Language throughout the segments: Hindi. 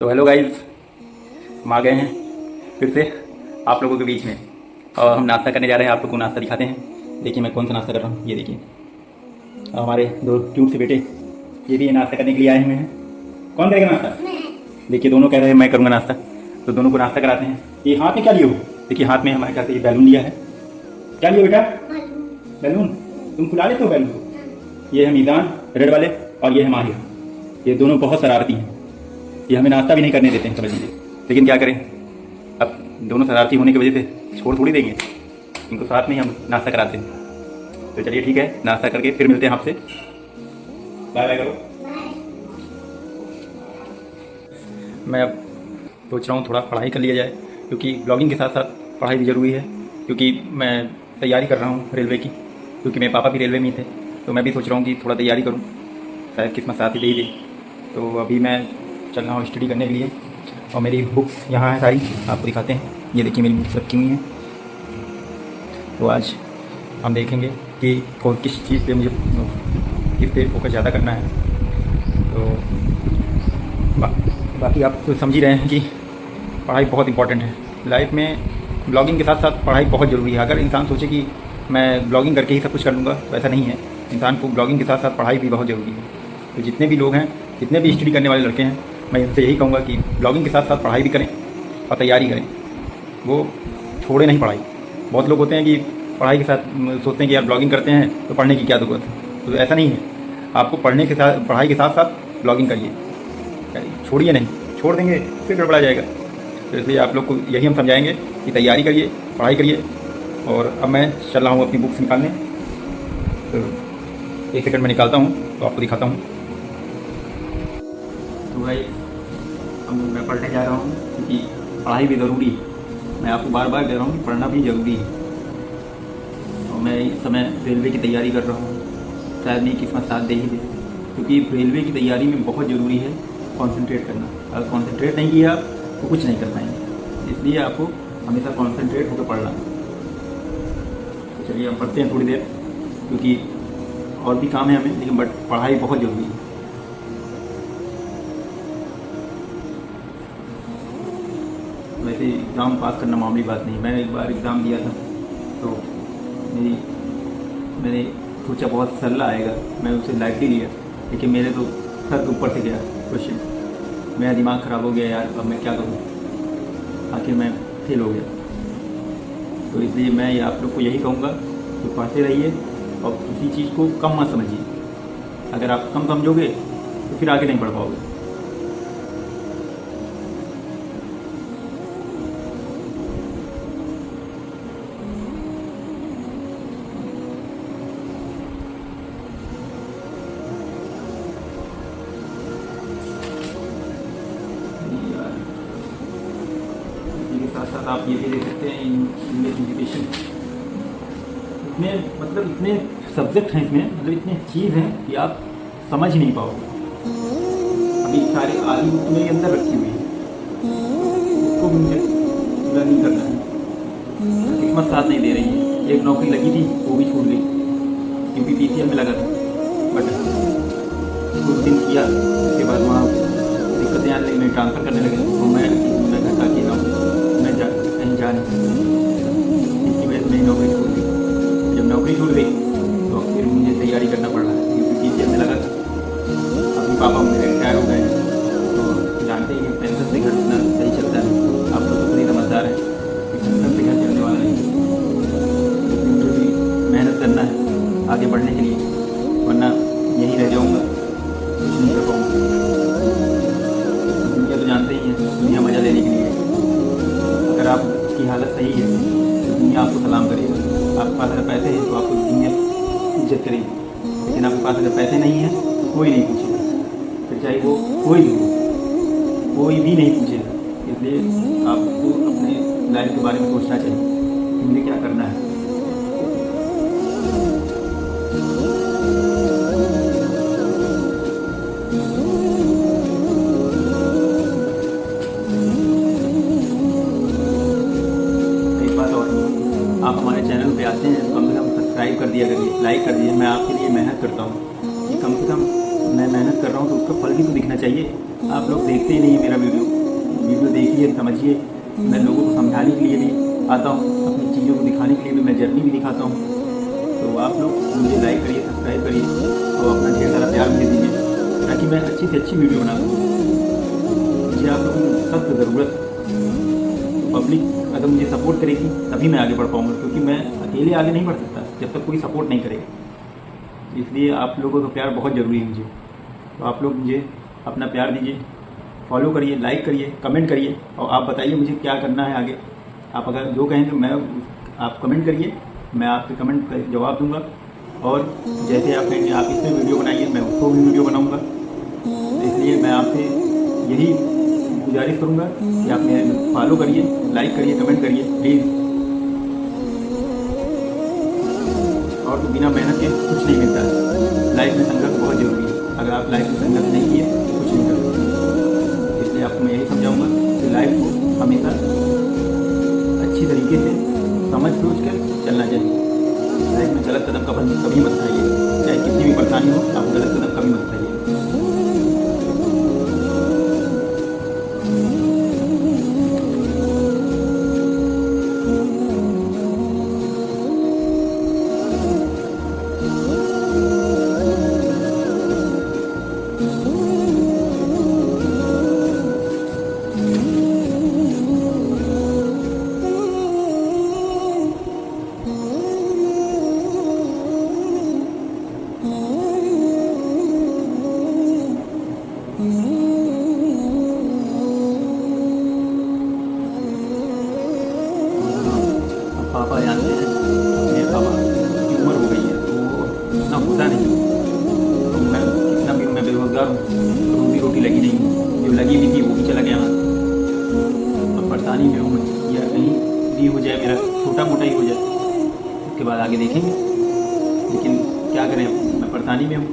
तो हेलो गाइस, हम आ गए हैं फिर से आप लोगों के बीच में। और हम नाश्ता करने जा रहे हैं। आप लोग को नाश्ता दिखाते हैं। देखिए मैं कौन सा नाश्ता कर रहा हूँ। ये देखिए, और हमारे दो क्यूट से बेटे ये भी नाश्ता करने के लिए आए हुए हैं। कौन करेगा नाश्ता? देखिए दोनों कह रहे हैं मैं करूँगा नाश्ता, तो दोनों को नाश्ता कराते हैं। ये हाथ में क्या लिए हो? देखिए हाथ में हमारे घर से ये बैलून लिया है। क्या लिया बेटा? बैलून। तुम फुला लेते हो बैलून को? ये है मीज़ान रेड वाले, और ये है माहिर। ये दोनों बहुत शरारती हैं। ये हमें नाश्ता भी नहीं करने देते हैं, समझ लीजिए। लेकिन क्या करें, अब दोनों शरारती होने की वजह से छोड़ थोड़ी देंगे। इनको साथ में ही हम नाश्ता कराते हैं। तो चलिए ठीक है, नाश्ता करके फिर मिलते हैं आपसे। बाय बाय करो। मैं अब सोच रहा हूँ थोड़ा पढ़ाई कर लिया जाए, क्योंकि ब्लॉगिंग के साथ साथ पढ़ाई भी ज़रूरी है। क्योंकि मैं तैयारी कर रहा हूँ रेलवे की, क्योंकि मेरे पापा भी रेलवे में ही थे। तो मैं भी सोच रहा हूँ कि थोड़ा तैयारी करूँ, शायद किस्मत साथ ही दे ही दे। तो अभी मैं चल रहा हूँ स्टडी करने के लिए। और मेरी बुक्स यहाँ है सारी, आपको दिखाते हैं। ये देखिए मेरी बुक्स रखी हुई हैं। तो आज हम देखेंगे कि किस चीज़ पे मुझे किस पे फोकस ज़्यादा करना है। तो बाकी आप तो समझ ही रहे हैं कि पढ़ाई बहुत इंपॉर्टेंट है लाइफ में। ब्लॉगिंग के साथ साथ पढ़ाई बहुत ज़रूरी है। अगर इंसान सोचे कि मैं ब्लॉगिंग करके ही सब कुछ कर लूँगा, तो ऐसा नहीं है। इंसान को ब्लॉगिंग के साथ साथ पढ़ाई भी बहुत ज़रूरी है। तो जितने भी लोग हैं, जितने भी स्टडी करने वाले लड़के हैं, मैं इनसे यही कहूँगा कि ब्लॉगिंग के साथ साथ पढ़ाई भी करें और तैयारी करें। वो छोड़े नहीं पढ़ाई। बहुत लोग होते हैं कि पढ़ाई के साथ सोचते हैं कि यार ब्लॉगिंग करते हैं तो पढ़ने की क्या ज़रूरत है। तो ऐसा नहीं है। आपको पढ़ाई के साथ साथ ब्लॉगिंग करिए, छोड़िए नहीं। छोड़ देंगे फिर गड़बड़ा जाएगा। तो इसलिए आप लोग को यही हम समझाएंगे कि तैयारी करिए, पढ़ाई करिए। और अब मैं चल रहा हूँ अपनी बुक्स निकालने। तो एक सेकंड में निकालता हूँ तो आपको दिखाता हूँ। तो भाई मैं पढ़ने जा रहा हूँ, क्योंकि पढ़ाई भी ज़रूरी है। मैं आपको बार बार कह रहा हूँ कि पढ़ना भी ज़रूरी है। और मैं इस समय रेलवे की तैयारी कर रहा हूँ। शायद मेरी किस्मत साथ दे ही दे, क्योंकि रेलवे की तैयारी में बहुत ज़रूरी है कंसंट्रेट करना। अगर कंसंट्रेट नहीं किया तो कुछ नहीं कर पाएंगे। इसलिए आपको हमेशा कंसंट्रेट होकर पढ़ना है। तो चलिए हम पढ़ते हैं थोड़ी देर, क्योंकि और भी काम है हमें, लेकिन बट पढ़ाई बहुत ज़रूरी है। वैसे एग्ज़ाम पास करना मामूली बात नहीं। मैंने एक बार एग्ज़ाम दिया था, तो मैंने सोचा बहुत सरल आएगा, मैं उसे लाइटली लिया। लेकिन मेरे तो सर के ऊपर से गया क्वेश्चन। मेरा दिमाग ख़राब हो गया, यार अब मैं क्या करूँ, आखिर मैं फेल हो गया। तो इसलिए मैं आप लोग को यही कहूँगा कि पढ़ते रहिए और किसी चीज़ को कम मत समझिए। अगर आप कम समझोगे तो फिर आगे नहीं बढ़ पाओगे। साथ साथ आप ये भी देख सकते हैं इंग्लिश एजुकेशन। इतने सब्जेक्ट हैं इसमें, मतलब इतने चीज़ हैं कि आप समझ नहीं पाओगे। अभी सारे आदि बुक मेरे अंदर रखी हुई है, उसको भी मुझे पूरा नहीं करना है। किस्मत साथ नहीं दे रही है। एक नौकरी लगी थी, वो भी छूट गई, क्योंकि PCM में लगा था। बट कुछ दिन किया, उसके बाद वहाँ दिक्कतें आने लगी। मैं ट्रांसफ़र करने लगे तो मैं घर का अकेला हूँ, मैं कहीं जा नहीं सकता। इसकी वजह से मेरी नौकरी छूट गई। जब नौकरी छूट गई तो फिर मुझे तैयारी करना पड़ रहा है, क्योंकि PCM में लगा था। अभी पापा मेरे रिटायर हो गए हैं, तो जानते ही हैं पेंशन से घर इतना सही चलता है। आप लोग तो खुद ही समझदार हैं कि पेंशन से घर चलने वाला नहीं। मुझे भी मेहनत करना है आगे बढ़ने के लिए, वरना यहीं रह जाऊँगा, कुछ नहीं कर पाऊँगा। दुनिया तो जानते ही हैं, दुनिया मज़ा लेने के लिए। अगर आपकी हालत सही है तो दुनिया आपको सलाम करेगी। आपके पास अगर पैसे हैं तो आपको दुनिया इज्जत करेगी। लेकिन आपके पास अगर पैसे नहीं हैं तो कोई नहीं पूछेगा, फिर चाहे वो कोई भी हो, कोई भी नहीं पूछेगा। इसलिए आपको अपने लाइफ के बारे में सोचना चाहिए कि मुझे क्या करना है। आप हमारे चैनल पे आते हैं तो कम से कम सब्सक्राइब कर दिया करिए, लाइक कर दीजिए। मैं आपके लिए मेहनत करता हूँ कि कम से कम मैं मेहनत कर रहा हूँ तो उसका फल भी तो दिखना चाहिए। आप लोग देखते ही नहीं है मेरा वीडियो। समझिए समझिए। मैं लोगों को समझाने के लिए भी आता हूँ, अपनी चीज़ों को दिखाने के लिए भी मैं जर्नी भी दिखाता हूँ। तो आप लोग मुझे लाइक करिए, सब्सक्राइब करिए और अपना ढेर सारा प्यार मुझे दीजिए, ताकि मैं अच्छी से अच्छी वीडियो बना सकूँ। मुझे आप लोगों की सख्त ज़रूरत। पब्लिक अगर मुझे सपोर्ट करेगी तभी मैं आगे बढ़ पाऊँगा, क्योंकि मैं अकेले आगे नहीं बढ़ सकता जब तक कोई सपोर्ट नहीं करेगा। इसलिए आप लोगों का प्यार बहुत ज़रूरी है मुझे। तो आप लोग मुझे अपना प्यार दीजिए, फॉलो करिए, लाइक करिए, कमेंट करिए और आप बताइए मुझे क्या करना है आगे। आप अगर जो कहेंगे मैं आप कमेंट करिए, मैं आपके कमेंट का जवाब दूंगा। और जैसे आप कहेंगे आप इस पर वीडियो बनाइए, मैं उसको भी वीडियो बनाऊंगा। तो इसलिए मैं आपसे यही गुजारिश करूंगा कि आप मेरे फॉलो करिए, लाइक करिए, कमेंट करिए प्लीज़। और तो बिना मेहनत के कुछ नहीं मिलता है। लाइफ में संघर्ष बहुत ज़रूरी है। अगर आप लाइफ में संघर्ष नहीं किए तो कुछ नहीं कर सकते। इसलिए आपको मैं यही समझाऊंगा कि लाइफ को हमेशा अच्छी तरीके से समझ सोच कर चलना चाहिए। लाइफ में गलत कदम कभी मत उठाइए, चाहे कितनी भी परेशानी हो, आप गलत कदम कभी मत उठाइए। पापा जानते हैं, मेरे पापा की उम्र हो गई है तो वो इतना होता नहीं। तो मैं कितना भी मैं बेरोज़गार हूँ, रोज़ी रोटी लगी नहीं हूँ, जो लगी भी थी वो भी चला गया। अब परेशानी में हूँ मैं, या कहीं भी हो जाए, मेरा छोटा मोटा ही हो जाए, उसके बाद आगे देखेंगे। लेकिन क्या करें, मैं परेशानी में हूँ।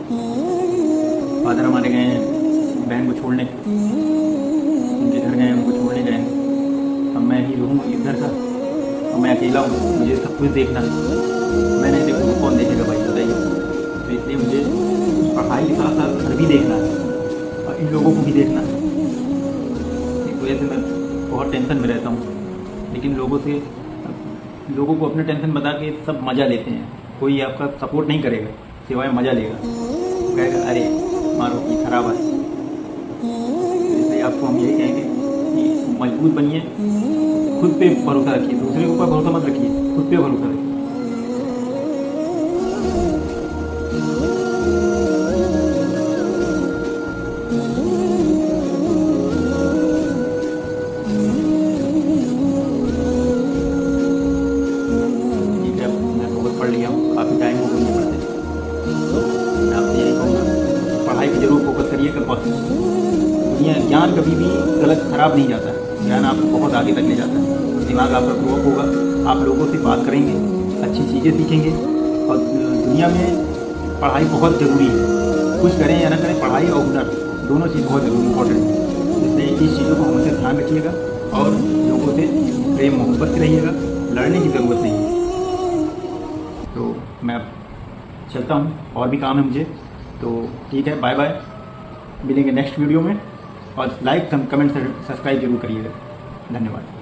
फादर हमारे गए हैं बहन को छोड़ने, उनके घर गए हैं, उनको छोड़ने गए हैं। अब मैं ही रहूँ इधर का, और मैं अकेला हूँ, मुझे सब कुछ देखना है। मैं नहीं देखूँगा कौन देखेगा भाई, बताइए। तो इसलिए मुझे पढ़ाई के साथ साथ घर भी देखना है और इन लोगों को भी देखना है। इस वजह से मैं बहुत टेंशन में रहता हूँ। लेकिन लोगों को अपना टेंशन बता के सब मज़ा लेते हैं। कोई आपका सपोर्ट नहीं करेगा, सिवाय मज़ा लेगा, कहेगा अरे मारो ये खराब है। इसलिए आपको हम यही कहेंगे कि मजबूत बनिए, खुद पे भरोसा रखिए, दूसरे के ऊपर भरोसा मत रखिए, खुद पे भरोसा रखिए। ठीक है, मैं बहुत पढ़ लिया हूँ, काफ़ी टाइम हो गया पढ़ते। तो मैं आपसे यही कहूँगा, पढ़ाई पे जरूर फोकस करिएगा। दुनिया ज्ञान कभी भी गलत खराब नहीं जाता है, ज्ञान आपको बहुत आगे तक ले जाता है। दिमाग आपका ग्रो अप होगा, आप लोगों से बात करेंगे, अच्छी चीज़ें सीखेंगे। और दुनिया में पढ़ाई बहुत ज़रूरी है। कुछ करें या ना करें, पढ़ाई और हुनर दोनों चीज़ बहुत ज़रूरी इंपॉर्टेंट है। इसलिए इस चीज़ों को हमेशा ध्यान रखिएगा और लोगों से प्रेम मोहब्बत से रहिएगा, लड़ने की ज़रूरत नहीं है। तो मैं चलता हूँ, और भी काम है मुझे। तो ठीक है, बाय बाय, मिलेंगे नेक्स्ट वीडियो में। और लाइक कमेंट सब्सक्राइब जरूर करिएगा। धन्यवाद।